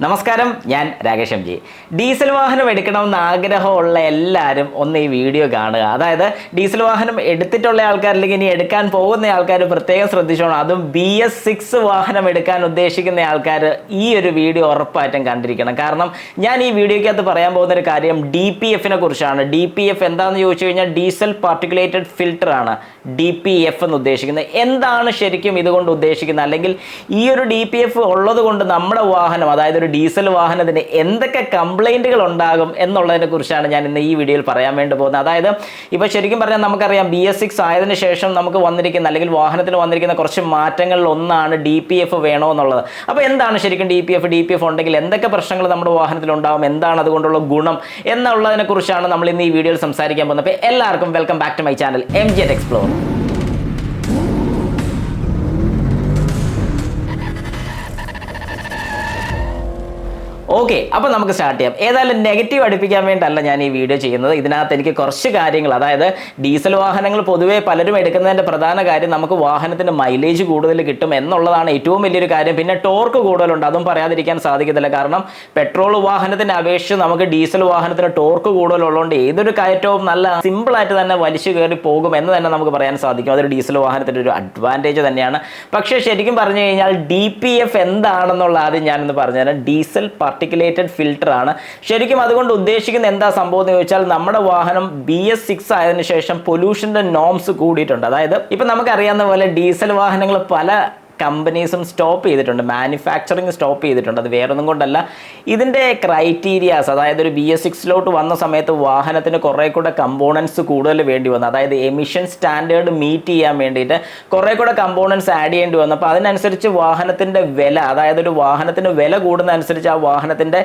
നമസ്കാരം, ഞാൻ Rakesh M G. Diesel വാഹനം എടുക്കണമെന്ന് ആഗ്രഹമുള്ള എല്ലാവരും ഒന്ന് ഈ വീഡിയോ കാണുക. അതായത് ഡീസൽ വാഹനം എടുത്തിട്ടുള്ള ആൾക്കാർ അല്ലെങ്കിൽ ഇനി എടുക്കാൻ പോകുന്ന ആൾക്കാർ പ്രത്യേകം ശ്രദ്ധിച്ചോണം. അതും BS6 വാഹനം എടുക്കാൻ ഉദ്ദേശിക്കുന്ന ആൾക്കാർ ഈ ഒരു വീഡിയോ ഉറപ്പായിട്ടും കണ്ടിരിക്കണം. കാരണം ഞാൻ ഈ വീഡിയോയ്ക്കകത്ത് പറയാൻ പോകുന്ന ഒരു കാര്യം DPFനെ കുറിച്ചാണ്. DPF എന്താണെന്ന് ചോദിച്ചു കഴിഞ്ഞാൽ ഡീസൽ പാർട്ടിക്കുലേറ്റഡ് ഫിൽട്ടർ ആണ് DPF എന്ന് ഉദ്ദേശിക്കുന്നത്. എന്താണ് ശരിക്കും ഇതുകൊണ്ട് ഉദ്ദേശിക്കുന്നത്, അല്ലെങ്കിൽ ഈ ഒരു DPF ഉള്ളത് കൊണ്ട് നമ്മുടെ വാഹനം, അതായത് ഒരു ഡീസൽ വാഹനത്തിന് എന്തൊക്കെ കംപ്ലൈൻറ്റുകൾ ഉണ്ടാകും എന്നുള്ളതിനെ കുറിച്ചാണ് ഞാൻ ഇന്ന് ഈ വീഡിയോയിൽ പറയാൻ വേണ്ടി പോകുന്നത്. അതായത് ഇപ്പോൾ ശരിക്കും പറഞ്ഞാൽ നമുക്കറിയാം BS6 ആയതിനു ശേഷം നമുക്ക് വന്നിരിക്കുന്ന അല്ലെങ്കിൽ വാഹനത്തിന് വന്നിരിക്കുന്ന കുറച്ച് മാറ്റങ്ങളിൽ ഒന്നാണ് DPF വേണോ എന്നുള്ളത്. അപ്പോൾ എന്താണ് ശരിക്കും DPF ഉണ്ടെങ്കിൽ എന്തൊക്കെ പ്രശ്നങ്ങൾ നമ്മുടെ വാഹനത്തിൽ ഉണ്ടാകും, എന്താണ് അതുകൊണ്ടുള്ള ഗുണം എന്നുള്ളതിനെ കുറിച്ചാണ് നമ്മൾ ഇന്ന് ഈ വീഡിയോയിൽ സംസാരിക്കാൻ പോകുന്നത്. അപ്പോൾ എല്ലാവർക്കും welcome back to my channel MG Explore. Okay, അപ്പോൾ നമുക്ക് സ്റ്റാർട്ട് ചെയ്യാം. ഏതായാലും നെഗറ്റീവ് അടുപ്പിക്കാൻ വേണ്ടിയല്ല ഞാൻ ഈ വീഡിയോ ചെയ്യുന്നത്. ഇതിനകത്ത് എനിക്ക് കുറച്ച് കാര്യങ്ങൾ, അതായത് ഡീസൽ വാഹനങ്ങൾ പൊതുവേ പലരും എടുക്കുന്നതിൻ്റെ പ്രധാന കാര്യം നമുക്ക് വാഹനത്തിന് മൈലേജ് കൂടുതൽ കിട്ടും എന്നുള്ളതാണ് ഏറ്റവും വലിയൊരു കാര്യം. പിന്നെ ടോർക്ക് കൂടുതലുണ്ട്, അതും പറയാതിരിക്കാൻ സാധിക്കത്തില്ല. കാരണം പെട്രോൾ വാഹനത്തിൻ്റെ അപേക്ഷിച്ച് നമുക്ക് ഡീസൽ വാഹനത്തിന് ടോർക്ക് കൂടുതലുള്ളതുകൊണ്ട് ഏതൊരു കയറ്റവും നല്ല സിമ്പിളായിട്ട് തന്നെ വലിച്ചു കയറി പോകും എന്ന് തന്നെ നമുക്ക് പറയാൻ സാധിക്കും. അതൊരു ഡീസൽ വാഹനത്തിൻ്റെ ഒരു അഡ്വാൻറ്റേജ് തന്നെയാണ്. പക്ഷേ ശരിക്കും പറഞ്ഞു കഴിഞ്ഞാൽ DPF എന്താണെന്നുള്ള ആദ്യം ഞാനൊന്ന് പറഞ്ഞുതരാം. ഡീസൽ പാർട്ടിക്കുലേറ്റഡ് ഫിൽട്ടർ ആണ്. ശരിക്കും അതുകൊണ്ട് ഉദ്ദേശിക്കുന്ന എന്താ സംഭവം എന്ന് ചോദിച്ചാൽ നമ്മുടെ വാഹനം BS6 ആയതിനു ശേഷം പൊല്യൂഷൻ്റെ നോംസ് കൂടിയിട്ടുണ്ട്. അതായത് ഇപ്പം നമുക്കറിയാവുന്ന പോലെ ഡീസൽ വാഹനങ്ങൾ പല കമ്പനീസും സ്റ്റോപ്പ് ചെയ്തിട്ടുണ്ട്, മാനുഫാക്ചറിങ് സ്റ്റോപ്പ് ചെയ്തിട്ടുണ്ട്. അത് വേറൊന്നും കൊണ്ടല്ല, ഇതിൻ്റെ ക്രൈറ്റീരിയാസ്, അതായത് ഒരു BS6 വന്ന സമയത്ത് വാഹനത്തിന് കുറേ കൂടെ കമ്പോണൻസ് കൂടുതൽ വേണ്ടി വന്നു. അതായത് എമിഷൻ സ്റ്റാൻഡേർഡ് മീറ്റ് ചെയ്യാൻ വേണ്ടിയിട്ട് കുറേ കൂടെ കമ്പോണൻസ് ആഡ് ചെയ്യേണ്ടി വന്നു. അപ്പോൾ അതിനനുസരിച്ച് വാഹനത്തിൻ്റെ വില, അതായത് ഒരു വാഹനത്തിന് വില കൂടുന്നതനുസരിച്ച് ആ വാഹനത്തിൻ്റെ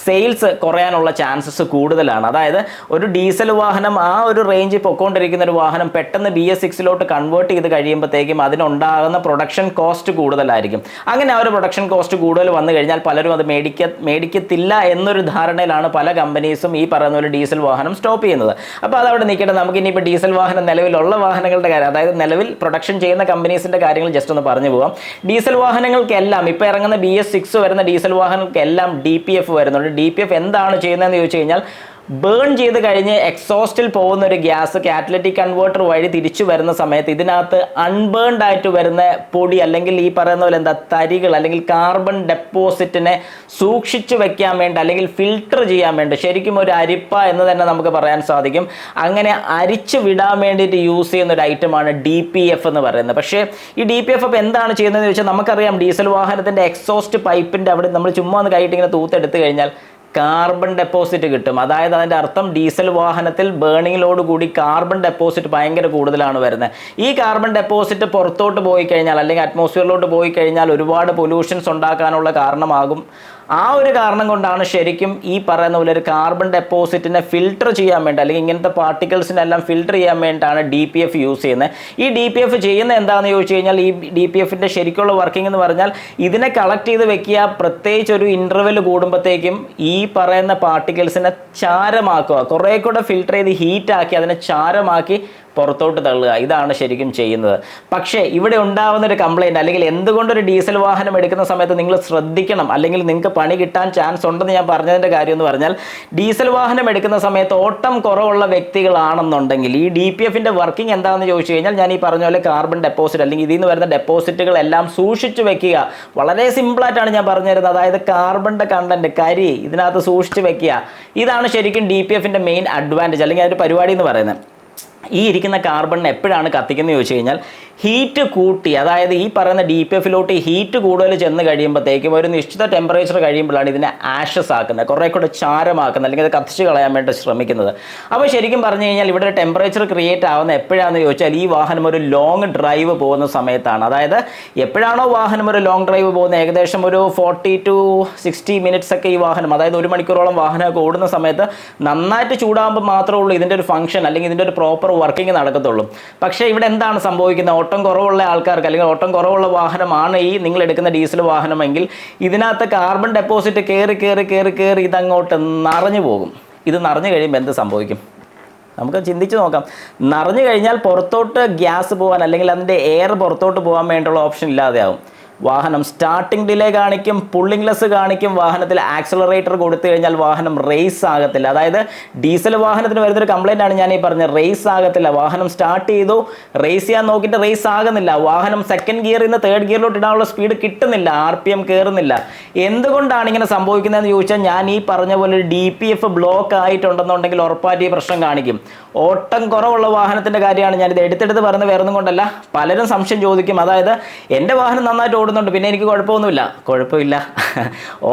സെയിൽസ് കുറയാനുള്ള ചാൻസസ് കൂടുതലാണ്. അതായത് ഒരു ഡീസൽ വാഹനം ആ ഒരു റേഞ്ചിൽ പൊയ്ക്കൊണ്ടിരിക്കുന്ന ഒരു വാഹനം പെട്ടെന്ന് BS6 കൺവേർട്ട് ചെയ്ത് കഴിയുമ്പോഴത്തേക്കും അതിനുണ്ടാകുന്ന പ്രൊഡക്ഷൻ കോസ്റ്റ് കൂടുതലായിരിക്കും. അങ്ങനെ ആ ഒരു പ്രൊഡക്ഷൻ കോസ്റ്റ് കൂടുതൽ വന്നു കഴിഞ്ഞാൽ പലരും അത് മേടിക്കത്തില്ല എന്നൊരു ധാരണയിലാണ് പല കമ്പനീസും ഈ പറയുന്ന ഒരു ഡീസൽ വാഹനം സ്റ്റോപ്പ് ചെയ്യുന്നത്. അപ്പോൾ അതവിടെ നിൽക്കട്ടെ. നമുക്ക് ഇനിയിപ്പോൾ ഡീസൽ വാഹനം നിലവിലുള്ള വാഹനങ്ങളുടെ കാര്യം, അതായത് നിലവിൽ പ്രൊഡക്ഷൻ ചെയ്യുന്ന കമ്പനീസിൻ്റെ കാര്യങ്ങൾ ജസ്റ്റ് ഒന്ന് പറഞ്ഞു പോകാം. ഡീസൽ വാഹനങ്ങൾക്കെല്ലാം ഇപ്പോൾ ഇറങ്ങുന്ന BS6 വരുന്ന ഡീസൽ വാഹനങ്ങൾക്കെല്ലാം DPF വരുന്നുണ്ട്. DPF എന്താണ് ചെയ്യുന്നതെന്ന് ചോദിച്ചു കഴിഞ്ഞാൽ ബേൺ ചെയ്ത് കഴിഞ്ഞ് എക്സോസ്റ്റിൽ പോകുന്ന ഒരു ഗ്യാസ് കാറ്റലിറ്റിക് കൺവേർട്ടർ വഴി തിരിച്ചു വരുന്ന സമയത്ത് ഇതിനകത്ത് അൺബേൺഡ് ആയിട്ട് വരുന്ന പൊടി, അല്ലെങ്കിൽ ഈ പറയുന്ന പോലെ തരികൾ അല്ലെങ്കിൽ കാർബൺ ഡെപ്പോസിറ്റിനെ സൂക്ഷിച്ചു വെക്കാൻ വേണ്ടി അല്ലെങ്കിൽ ഫിൽട്ടർ ചെയ്യാൻ വേണ്ടി, ശരിക്കും ഒരു അരിപ്പ എന്ന് തന്നെ നമുക്ക് പറയാൻ സാധിക്കും, അങ്ങനെ അരിച്ചു വിടാൻ വേണ്ടിയിട്ട് യൂസ് ചെയ്യുന്ന ഒരു ഐറ്റമാണ് DPF എന്ന് പറയുന്നത്. പക്ഷേ ഈ DPF അപ്പോൾ എന്താണ് ചെയ്യുന്നതെന്ന് ചോദിച്ചാൽ നമുക്കറിയാം ഡീസൽ വാഹനത്തിൻ്റെ എക്സോസ്റ്റ് പൈപ്പിൻ്റെ അവിടെ നമ്മൾ ചുമ്മാ ഒന്ന് കൈയിട്ട് ഇങ്ങനെ തൂത്തെടുത്ത് കഴിഞ്ഞാൽ കാർബൺ ഡെപ്പോസിറ്റ് കിട്ടും. അതായത് അതിൻ്റെ അർത്ഥം ഡീസൽ വാഹനത്തിൽ ബേണിങ്ങിലോട് കൂടി കാർബൺ ഡെപ്പോസിറ്റ് ഭയങ്കര കൂടുതലാണ് വരുന്നത്. ഈ കാർബൺ ഡെപ്പോസിറ്റ് പുറത്തോട്ട് പോയി കഴിഞ്ഞാൽ അല്ലെങ്കിൽ അറ്റ്മോസ്ഫിയറിലോട്ട് പോയി കഴിഞ്ഞാൽ ഒരുപാട് പൊല്യൂഷൻസ് ഉണ്ടാക്കാനുള്ള കാരണമാകും. ആ ഒരു കാരണം കൊണ്ടാണ് ശരിക്കും ഈ പറയുന്ന പോലെ ഒരു കാർബൺ ഡെപ്പോസിറ്റിനെ ഫിൽട്ടർ ചെയ്യാൻ വേണ്ടി, അല്ലെങ്കിൽ ഇങ്ങനത്തെ പാർട്ടിക്കിൾസിനെല്ലാം ഫിൽട്ടർ ചെയ്യാൻ വേണ്ടിയിട്ടാണ് DPF യൂസ് ചെയ്യുന്നത്. ഈ DPF ചെയ്യുന്നത് എന്താണെന്ന് ചോദിച്ചു കഴിഞ്ഞാൽ ഈ DPFൻ്റെ ശരിക്കുള്ള വർക്കിംഗ് എന്ന് പറഞ്ഞാൽ ഇതിനെ കളക്ട് ചെയ്ത് വെക്കുക, പ്രത്യേകിച്ച് ഒരു ഇൻ്റർവെൽ കൂടുമ്പോഴത്തേക്കും ഈ പറയുന്ന പാർട്ടിക്കിൾസിനെ ചാരമാക്കുക, കുറേ കൂടെ ഫിൽട്ടർ ചെയ്ത് ഹീറ്റാക്കി അതിനെ ചാരമാക്കി പുറത്തോട്ട് തള്ളുക. ഇതാണ് ശരിക്കും ചെയ്യുന്നത്. പക്ഷേ ഇവിടെ ഉണ്ടാകുന്ന ഒരു കംപ്ലൈൻറ്റ്, അല്ലെങ്കിൽ എന്തുകൊണ്ടൊരു ഡീസൽ വാഹനം എടുക്കുന്ന സമയത്ത് നിങ്ങൾ ശ്രദ്ധിക്കണം, അല്ലെങ്കിൽ നിങ്ങൾക്ക് പണി കിട്ടാൻ ചാൻസ് ഉണ്ടെന്ന് ഞാൻ പറഞ്ഞതിൻ്റെ കാര്യം എന്ന് പറഞ്ഞാൽ, ഡീസൽ വാഹനം എടുക്കുന്ന സമയത്ത് ഓട്ടം കുറവുള്ള വ്യക്തികളാണെന്നുണ്ടെങ്കിൽ ഈ DPFൻ്റെ വർക്കിംഗ് എന്താണെന്ന് ചോദിച്ചു കഴിഞ്ഞാൽ ഞാൻ ഈ പറഞ്ഞ പോലെ കാർബൺ ഡെപ്പോസിറ്റ് അല്ലെങ്കിൽ ഇതിൽ നിന്ന് വരുന്ന ഡെപ്പോസിറ്റുകളെല്ലാം സൂക്ഷിച്ചു വെക്കുക. വളരെ സിമ്പിളായിട്ടാണ് ഞാൻ പറഞ്ഞു തരുന്നത്. അതായത് കാർബണിൻ്റെ കണ്ടന്റ്, കരി ഇതിനകത്ത് സൂക്ഷിച്ച് വെക്കുക. ഇതാണ് ശരിക്കും DPFൻ്റെ മെയിൻ അഡ്വാൻറ്റേജ്, അല്ലെങ്കിൽ അതിൻ്റെ പരിപാടി എന്ന് പറയുന്നത്. ഈ ഇരിക്കുന്ന കാർബണിനെ എപ്പോഴാണ് കത്തിക്കുന്നത് ചോദിച്ചു കഴിഞ്ഞാൽ ഹീറ്റ് കൂട്ടി, അതായത് ഈ പറയുന്ന DPFലോട്ട് ഹീറ്റ് കൂടുതൽ ചെന്ന് കഴിയുമ്പോഴത്തേക്കും ഒരു നിശ്ചിത ടെമ്പറേച്ചർ കഴിയുമ്പോഴാണ് ഇതിനെ ആഷസ് ആക്കുന്നത്, കുറേ കൂടെ ചാരമാക്കുന്നത്, അല്ലെങ്കിൽ അത് കത്തിച്ച് കളയാൻ വേണ്ടി ശ്രമിക്കുന്നത്. അപ്പോൾ ശരിക്കും പറഞ്ഞു കഴിഞ്ഞാൽ ഇവിടെ ഒരു ടെമ്പറേച്ചർ ക്രിയേറ്റ് ആവുന്ന എപ്പോഴാണെന്ന് ചോദിച്ചാൽ ഈ വാഹനം ഒരു ലോങ് ഡ്രൈവ് പോകുന്ന സമയത്താണ്. അതായത് എപ്പോഴാണോ വാഹനം ഒരു ലോങ് ഡ്രൈവ് പോകുന്നത്, ഏകദേശം ഒരു 40 to 60 മിനിറ്റ്സ് ഒക്കെ ഈ വാഹനം, അതായത് 1 മണിക്കൂറോളം വാഹനമൊക്കെ ഓടുന്ന സമയത്ത് നന്നായിട്ട് ചൂടാകുമ്പോൾ മാത്രമേ ഉള്ളൂ ഇതിൻ്റെ ഒരു ഫംഗ്ഷൻ അല്ലെങ്കിൽ ഇതിൻ്റെ ഒരു പ്രോപ്പർ വർക്കിംഗ് നടക്കത്തുള്ളൂ. പക്ഷേ ഇവിടെ എന്താണ് സംഭവിക്കുന്നത്, ഓട്ടം കുറവുള്ള ആൾക്കാർക്ക് അല്ലെങ്കിൽ ഓട്ടം കുറവുള്ള വാഹനമാണ് ഈ നിങ്ങൾ എടുക്കുന്ന ഡീസൽ വാഹനമെങ്കിൽ ഇതിനകത്ത് കാർബൺ ഡെപ്പോസിറ്റ് കയറി ഇതങ്ങോട്ട് നിറഞ്ഞു പോകും. ഇത് നിറഞ്ഞു കഴിയുമ്പോൾ എന്ത് സംഭവിക്കും നമുക്ക് ചിന്തിച്ച് നോക്കാം. നിറഞ്ഞു കഴിഞ്ഞാൽ പുറത്തോട്ട് ഗ്യാസ് പോകാൻ അല്ലെങ്കിൽ അതിൻ്റെ എയർ പുറത്തോട്ട് പോകാൻ വേണ്ടിയുള്ള ഓപ്ഷൻ ഇല്ലാതെയാവും. വാഹനം സ്റ്റാർട്ടിംഗ് ഡിലേ കാണിക്കും, പുള്ളിംഗ് ലെസ് കാണിക്കും, വാഹനത്തിൽ ആക്സിലറേറ്റർ കൊടുത്തു കഴിഞ്ഞാൽ വാഹനം റേസ് ആകത്തില്ല. അതായത് ഡീസൽ വാഹനത്തിന് വരുന്നൊരു കംപ്ലൈൻ്റ് ആണ് ഞാൻ ഈ പറഞ്ഞത്, റേസ് ആകത്തില്ല. വാഹനം സ്റ്റാർട്ട് ചെയ്തു, റേസ് ചെയ്യാൻ നോക്കിയിട്ട് റേസ് ആകുന്നില്ല. വാഹനം സെക്കൻഡ് ഗിയറിൽ നിന്ന് തേർഡ് ഗിയറിലോട്ട് ഇടാനുള്ള സ്പീഡ് കിട്ടുന്നില്ല, RPM കയറുന്നില്ല. എന്തുകൊണ്ടാണ് ഇങ്ങനെ സംഭവിക്കുന്നതെന്ന് ചോദിച്ചാൽ, ഞാൻ ഈ പറഞ്ഞ പോലെ ഒരു DPF ബ്ലോക്ക് ആയിട്ടുണ്ടെന്നുണ്ടെങ്കിൽ ഉറപ്പായിട്ട് ഈ പ്രശ്നം കാണിക്കും. ഓട്ടം കുറവുള്ള വാഹനത്തിൻ്റെ കാര്യമാണ് ഞാനിത് എടുത്തെടുത്ത് പറയുന്നത്, വേറെ ഒന്നും കൊണ്ടല്ല. പലരും സംശയം ചോദിക്കും, അതായത് എൻ്റെ വാഹനം നന്നായിട്ട് ഓടുന്നുണ്ട്, പിന്നെ എനിക്ക് കുഴപ്പമൊന്നുമില്ല. കുഴപ്പമില്ല,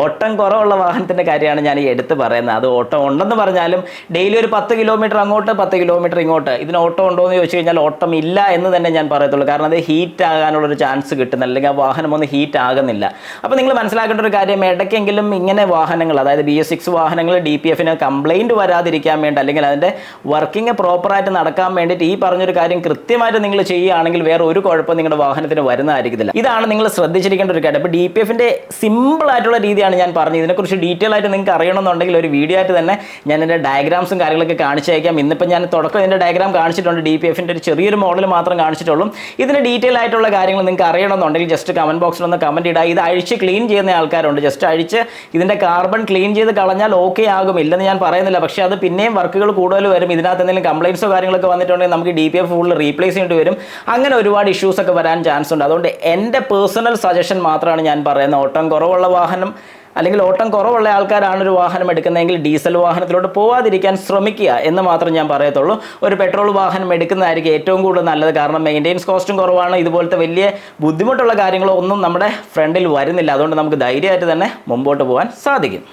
ഓട്ടം കുറവുള്ള വാഹനത്തിൻ്റെ കാര്യമാണ് ഞാൻ ഈ എടുത്ത് പറയുന്നത്. അത് ഓട്ടം ഉണ്ടെന്ന് പറഞ്ഞാലും ഡെയിലി ഒരു 10 കിലോമീറ്റർ അങ്ങോട്ട് 10 കിലോമീറ്റർ ഇങ്ങോട്ട്, ഇതിന് ഓട്ടം ഉണ്ടോ എന്ന് ചോദിച്ചു കഴിഞ്ഞാൽ ഓട്ടം ഇല്ല എന്ന് തന്നെ ഞാൻ പറയത്തുള്ളൂ. കാരണം അത് ഹീറ്റ് ആകാനുള്ളൊരു ചാൻസ് കിട്ടുന്നില്ല, അല്ലെങ്കിൽ ആ വാഹനം ഒന്ന് ഹീറ്റ് ആകുന്നില്ല. അപ്പോൾ നിങ്ങൾ മനസ്സിലാക്കേണ്ട ഒരു കാര്യം, ഇടയ്ക്കെങ്കിലും ഇങ്ങനെ വാഹനങ്ങൾ, അതായത് BS6 വാഹനങ്ങൾ DPFന് കംപ്ലൈൻറ്റ് വരാതിരിക്കാൻ വേണ്ടി, അല്ലെങ്കിൽ അതിൻ്റെ വർക്കിംഗ് പ്രോപ്പറായിട്ട് നടക്കാൻ വേണ്ടിയിട്ട് ഈ പറഞ്ഞൊരു കാര്യം കൃത്യമായിട്ട് നിങ്ങൾ ചെയ്യുകയാണെങ്കിൽ വേറെ ഒരു കുഴപ്പം നിങ്ങളുടെ വാഹനത്തിന് വരുന്നതായിരിക്കത്തില്ല. ഇതാണ് നിങ്ങൾ ശ്രദ്ധിച്ചിരിക്കേണ്ട ഒരു കാര്യം. അപ്പോൾ DPFൻ്റെ സിമ്പിൾ ആയിട്ടുള്ള രീതിയാണ് ഞാൻ പറഞ്ഞത്. ഇതിനെക്കുറിച്ച് ഡീറ്റെയിൽ ആയിട്ട് നിങ്ങൾക്ക് അറിയണമെന്നുണ്ടെങ്കിൽ ഒരു വീഡിയോ ആയിട്ട് തന്നെ ഞാൻ എൻ്റെ ഡയഗ്രാംസും കാര്യങ്ങളൊക്കെ കാണിച്ചേക്കാം. ഇന്നിപ്പോൾ ഞാൻ തുടക്കം ഇതിൻ്റെ ഡയഗ്രാം കാണിച്ചിട്ടുണ്ട്, DPFൻ്റെ ഒരു ചെറിയൊരു മോഡൽ മാത്രം കാണിച്ചിട്ടുള്ളൂ. ഇതിന് ഡീറ്റെയിൽ ആയിട്ടുള്ള കാര്യങ്ങൾ നിങ്ങൾക്ക് അറിയണമെന്നുണ്ടെങ്കിൽ ജസ്റ്റ് കമൻറ്റ് ബോക്സിൽ ഒന്ന് കമൻറ്റ് ഇടുക. ഇത് അഴിച്ച് ക്ലീൻ ചെയ്യുന്ന ആൾക്കാരുണ്ട്, ജസ്റ്റ് അഴിച്ച് ഇതിൻ്റെ കാർബൺ ക്ലീൻ ചെയ്ത് കളഞ്ഞാൽ ഓക്കെ ആകും, ഇല്ലെന്ന് ഞാൻ പറയുന്നില്ല. പക്ഷേ അത് പിന്നെയും വർക്കുകൾ കൂടുതൽ വരും. ഇതിനകത്ത് എന്തെങ്കിലും കംപ്ലയിൻസോ കാര്യങ്ങളൊക്കെ വന്നിട്ടുണ്ടെങ്കിൽ നമുക്ക് DPF ഫുൾ റീപ്ലേസ് ചെയ്യേണ്ടി വരും. അങ്ങനെ ഒരുപാട് ഇഷ്യൂസ് ഒക്കെ വരാൻ ചാൻസ് ഉണ്ട്. അതുകൊണ്ട് എൻ്റെ പേഴ്സണൽ സജഷൻ മാത്രമാണ് ഞാൻ പറയുന്നത്. ഓട്ടം കുറവുള്ള വാഹനം അല്ലെങ്കിൽ ഓട്ടം കുറവുള്ള ആൾക്കാരാണ് ഒരു വാഹനം എടുക്കുന്നതെങ്കിൽ ഡീസൽ വാഹനത്തിലോട്ട് പോവാതിരിക്കാൻ ശ്രമിക്കുക എന്ന് മാത്രം ഞാൻ പറയത്തുള്ളൂ. ഒരു പെട്രോൾ വാഹനം എടുക്കുന്നതായിരിക്കും ഏറ്റവും കൂടുതൽ നല്ലത്. കാരണം മെയിൻ്റെനൻസ് കോസ്റ്റും കുറവാണ്, ഇതുപോലത്തെ വലിയ ബുദ്ധിമുട്ടുള്ള കാര്യങ്ങളോ ഒന്നും നമ്മുടെ ഫ്രണ്ടിൽ വരുന്നില്ല. അതുകൊണ്ട് നമുക്ക് ധൈര്യമായിട്ട് തന്നെ മുമ്പോട്ട് പോകാൻ സാധിക്കും.